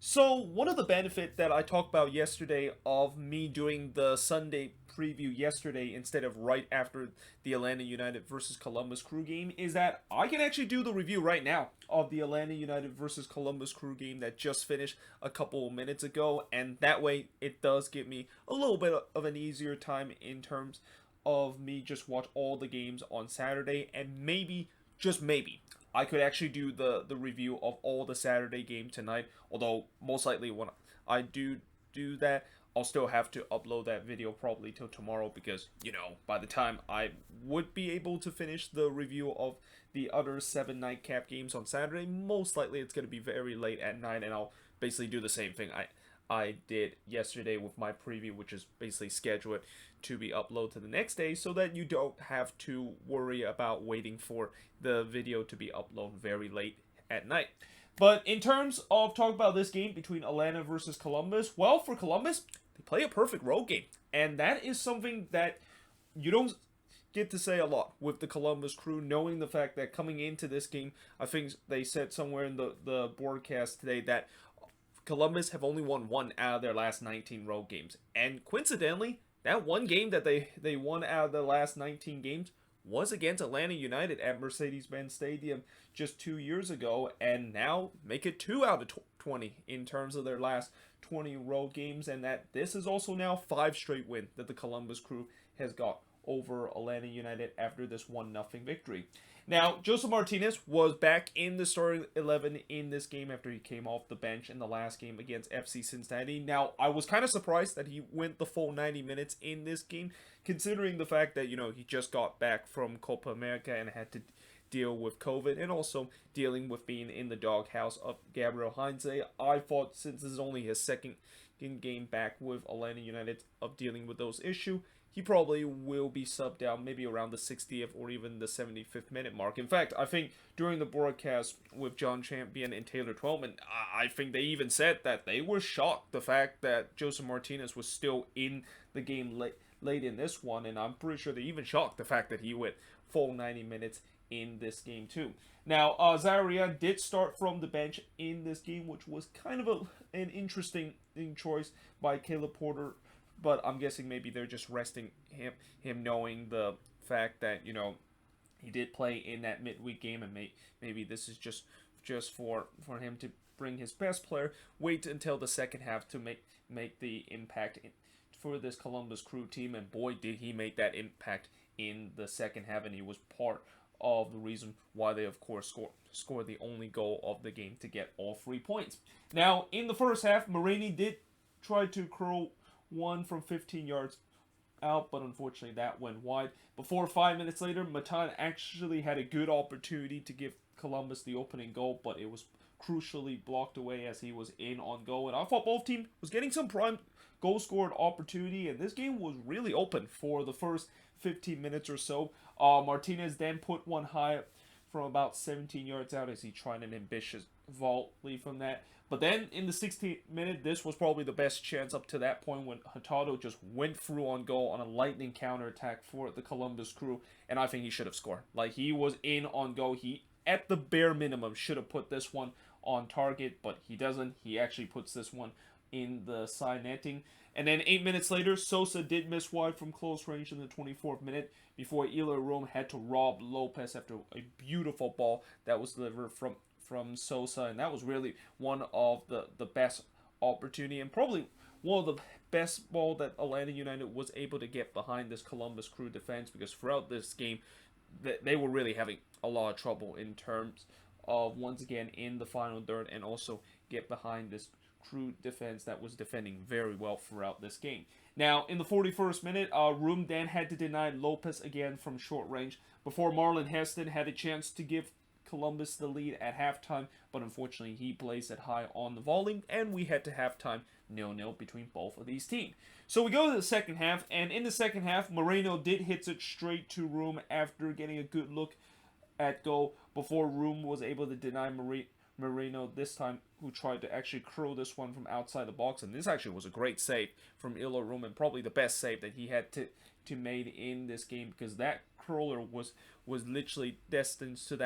So one of the benefits that I talked about yesterday of me doing the Sunday preview yesterday instead of right after the Atlanta United versus Columbus Crew game is that I can actually do the review right now of the Atlanta United versus Columbus Crew game that just finished a couple of minutes ago, and that way it does give me a little bit of an easier time in terms of me just watch all the games on Saturday, and maybe, just maybe, I could actually do the review of all the Saturday game tonight. Although most likely when I do that, I'll still have to upload that video probably till tomorrow because by the time I would be able to finish the review of the other 7 nightcap games on Saturday, most likely it's gonna be very late at night, and I'll basically do the same thing I did yesterday with my preview, which is basically schedule it to be uploaded to the next day so that you don't have to worry about waiting for the video to be uploaded very late at night. But in terms of talking about this game between Atlanta versus Columbus, well, for Columbus, they play a perfect road game. And that is something that you don't get to say a lot with the Columbus Crew, knowing the fact that coming into this game, I think they said somewhere in the broadcast today that Columbus have only won one out of their last 19 road games. And coincidentally, that one game that they won out of the last 19 games was against Atlanta United at Mercedes-Benz Stadium just 2 years ago, and now make it 2 out of 20 in terms of their last 20 road games, and that this is also now 5 straight wins that the Columbus Crew has got over Atlanta United after this 1-0 victory. Now, Joseph Martinez was back in the starting 11 in this game after he came off the bench in the last game against FC Cincinnati. Now, I was kind of surprised that he went the full 90 minutes in this game, considering the fact that, he just got back from Copa America and had to deal with COVID and also dealing with being in the doghouse of Gabriel Heinze. I thought since this is only his second game back with Atlanta United of dealing with those issues, he probably will be subbed out maybe around the 60th or even the 75th minute mark. In fact, I think during the broadcast with John Champion and Taylor Twellman, I think they even said that they were shocked the fact that Joseph Martinez was still in the game late in this one, and I'm pretty sure they even shocked the fact that he went full 90 minutes in this game too. Now, Zaria did start from the bench in this game, which was kind of an interesting choice by Caleb Porter, but I'm guessing maybe they're just resting him knowing the fact that he did play in that midweek game, and maybe this is just for him to bring his best player. Wait until the second half to make the impact for this Columbus Crew team, and boy did he make that impact in the second half, and he was part of the reason why they of course scored the only goal of the game to get all 3 points. Now in the first half, Matinee did try to curl one from 15 yards out, but unfortunately that went wide. Before 5 minutes later, Matinee actually had a good opportunity to give Columbus the opening goal, but it was crucially blocked away as he was in on goal. And I thought both teams was getting some prime goal scored opportunity, and this game was really open for the first 15 minutes or so. Martinez then put one high from about 17 yards out as he tried an ambitious volley from that. But then in the 16th minute, this was probably the best chance up to that point when Hurtado just went through on goal on a lightning counterattack for the Columbus Crew, and I think he should have scored. Like, he was in on goal. He, at the bare minimum, should have put this one on target, but he doesn't. He actually puts this one in the side netting. And then 8 minutes later, Sosa did miss wide from close range in the 24th minute before Eloy Rome had to rob Lopez after a beautiful ball that was delivered from Sosa, and that was really one of the best opportunity and probably one of the best ball that Atlanta United was able to get behind this Columbus Crew defense, because throughout this game they were really having a lot of trouble in terms of once again in the final third and also get behind this Crew defense that was defending very well throughout this game. Now, in the 41st minute, Room then had to deny Lopez again from short range before Marlon Heston had a chance to give Columbus the lead at halftime, but unfortunately he blazed it high on the volley, and we head to halftime 0-0 between both of these teams. So we go to the second half, and in the second half, Moreno did hit it straight to Room after getting a good look at goal before Room was able to deny Moreno this time, who tried to actually curl this one from outside the box, and this actually was a great save from Ilo Room, and probably the best save that he had to made in this game, because that curler was literally destined to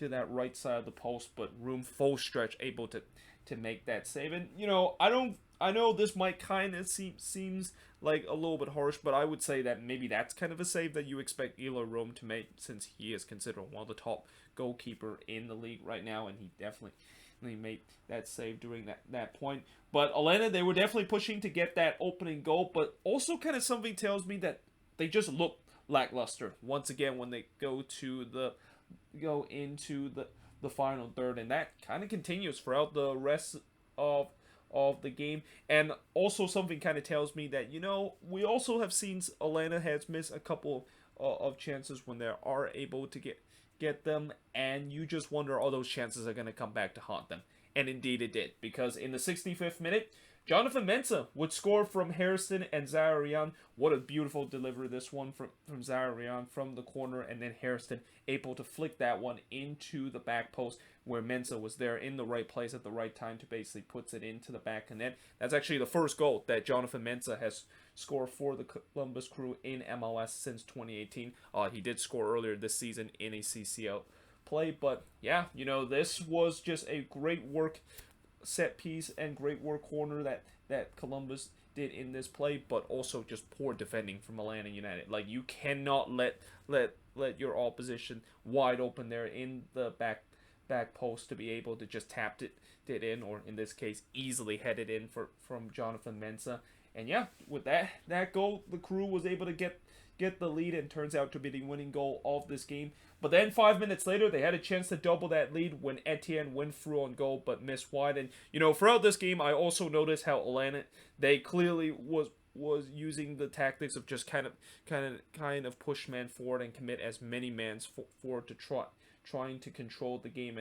that right side of the post, but Room full stretch able to to make that save. And I know this might kind of seems like a little bit harsh, but I would say that maybe that's kind of a save that you expect Eloy Rome to make, since he is considered one of the top goalkeeper in the league right now, and he definitely made that save during that point. But Atlanta, they were definitely pushing to get that opening goal, but also kind of something tells me that they just look lackluster once again when they go into the final third, and that kind of continues throughout the rest of the game. And also something kind of tells me that we also have seen Atlanta has missed a couple of chances when they are able to get them, and you just wonder, all those chances are going to come back to haunt them. And indeed it did, because in the 65th minute, Jonathan Mensah would score from Hairston and Zaharian. What a beautiful delivery this one from Zaharian from the corner, and then Hairston able to flick that one into the back post, where Mensah was there in the right place at the right time to basically puts it into the back of net. That's actually the first goal that Jonathan Mensah has scored for the Columbus Crew in MLS since 2018. He did score earlier this season in a CCL play, but yeah, this was just a great work set piece and great work corner that Columbus did in this play, but also just poor defending from Atlanta United. Like, you cannot let your opposition wide open there in the back post to be able to just tap it in, or in this case easily head it in from Jonathan Mensah. And yeah, with that goal, the Crew was able to get the lead, and turns out to be the winning goal of this game. But then 5 minutes later, they had a chance to double that lead when Etienne went through on goal, but missed wide. And throughout this game, I also noticed how Atlanta, they clearly was using the tactics of just kind of push man forward and commit as many mans forward to trying to control the game,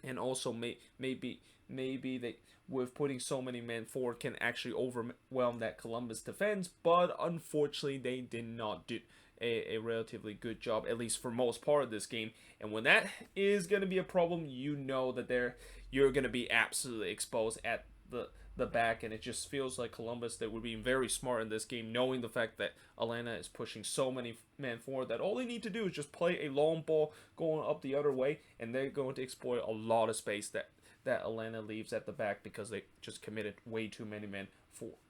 and also maybe they, with putting so many men forward, can actually overwhelm that Columbus defense. But unfortunately, they did not do a relatively good job, at least for most part of this game. And when that is going to be a problem, that you're going to be absolutely exposed at the back. And it just feels like Columbus, that would be very smart in this game, knowing the fact that Atlanta is pushing so many men forward, that all they need to do is just play a long ball going up the other way, and they're going to exploit a lot of space that Atlanta leaves at the back, because they just committed way too many men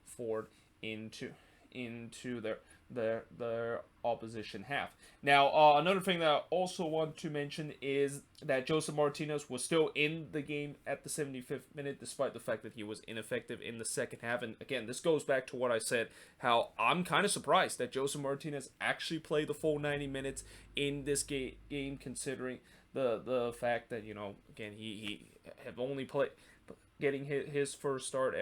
forward into their opposition half. Now, another thing that I also want to mention is that Joseph Martinez was still in the game at the 75th minute, despite the fact that he was ineffective in the second half. And again, this goes back to what I said, how I'm kind of surprised that Joseph Martinez actually played the full 90 minutes in this game, considering the fact that, again, he have only played, getting his first start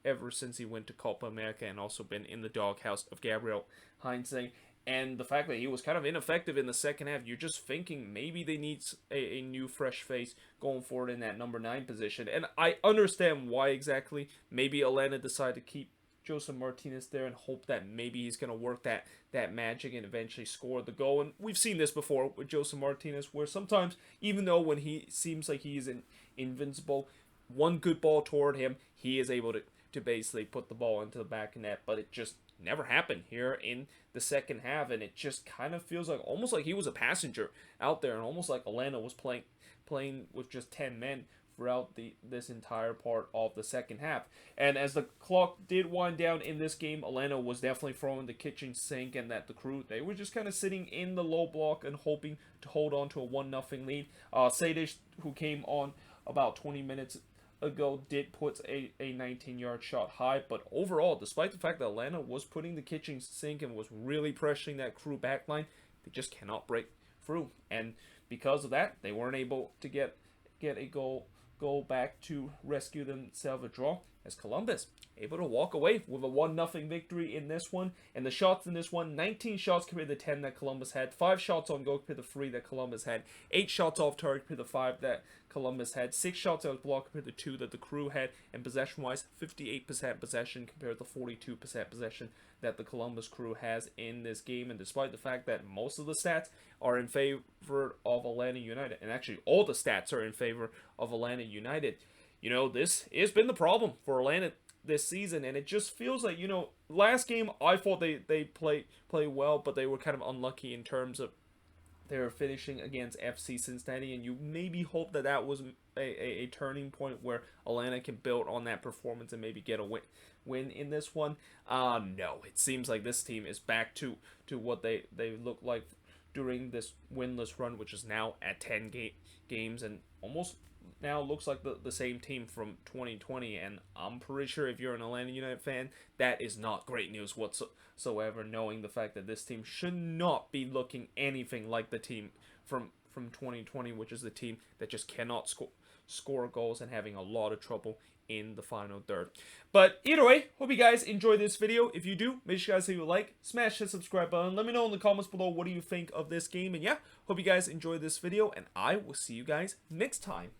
ever since he went to Copa America, and also been in the doghouse of Gabriel Heinze. And the fact that he was kind of ineffective in the second half, you're just thinking maybe they need a new fresh face going forward in that number 9 position. And I understand why exactly. Maybe Atlanta decided to keep Joseph Martinez there and hope that maybe he's going to work that magic and eventually score the goal. And we've seen this before with Joseph Martinez, where sometimes, even though when he seems like he is invincible, one good ball toward him, he is able to basically put the ball into the back of net. But it just never happened here in the second half, and it just kind of feels like almost like he was a passenger out there, and almost like Atlanta was playing with just 10 men throughout this entire part of the second half. And as the clock did wind down in this game, Atlanta was definitely throwing the kitchen sink, and that the Crew, they were just kind of sitting in the low block and hoping to hold on to a 1-0 lead. Sadish, who came on about 20 minutes ago, did put a 19-yard shot high, but overall, despite the fact that Atlanta was putting the kitchen sink and was really pressuring that Crew backline, they just cannot break through. And because of that, they weren't able to get a goal back to rescue themselves a draw, as Columbus able to walk away with a 1-0 victory in this one. And the shots in this one, 19 shots compared to 10 that Columbus had, 5 shots on goal compared to 3 that Columbus had, 8 shots off target compared to 5 that Columbus had, 6 shots out of block compared to 2 that the Crew had, and possession-wise, 58% possession compared to 42% possession that the Columbus Crew has in this game. And despite the fact that most of the stats are in favor of Atlanta United, and actually all the stats are in favor of Atlanta United, this has been the problem for Atlanta this season. And it just feels like, last game I thought they play well, but they were kind of unlucky in terms of they were finishing against FC Cincinnati, and you maybe hope that was a turning point where Atlanta can build on that performance and maybe get a win in this one? No, it seems like this team is back to what they look like during this winless run, which is now at 10 games, and almost now looks like the same team from 2020. And I'm pretty sure if you're an Atlanta United fan, that is not great news whatsoever, knowing the fact that this team should not be looking anything like the team from 2020, which is the team that just cannot score goals and having a lot of trouble in the final third. But either way, hope you guys enjoy this video. If you do, make sure you guys leave a like, smash the subscribe button. Let me know in the comments below what do you think of this game. And yeah, hope you guys enjoy this video, and I will see you guys next time.